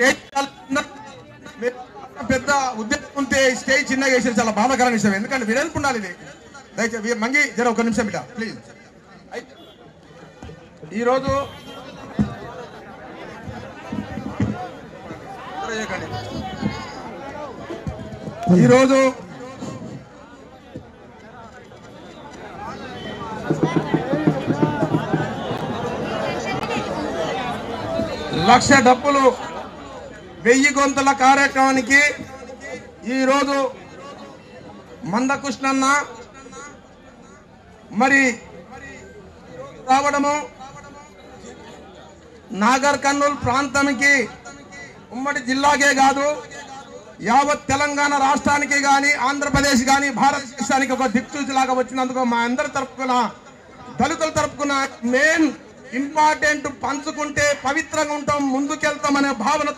Stage పెద్ద ఉద్దేశం ఉంటే స్టేజ్ చిన్నగా వేసేది చాలా బాధాకరమైన విషయం. ఎందుకంటే విడల్పు ఉండాలి. ఇది దయచేసి మంగి జర ఒక నిమిషం బిడ్డ ప్లీజ్. ఈరోజు లక్ష డబ్బులు 1000 గొంతుల కార్యక్రమానికి ఈరోజు మందకృష్ణన్న మరి రావడము నాగర్ కర్నూలు ప్రాంతానికి ఉమ్మడి జిల్లాకే కాదు యావత్ తెలంగాణ రాష్ట్రానికి కానీ ఆంధ్రప్రదేశ్ కానీ భారతదేశానికి ఒక దిక్సూచిలాగా వచ్చినందుకు మా అందరి తరపున దళితుల తరపున మెయిన్ ఇంపార్టెంట్ పంచుకుంటే పవిత్రంగా ఉంటాం, ముందుకెళ్తామనే భావనతో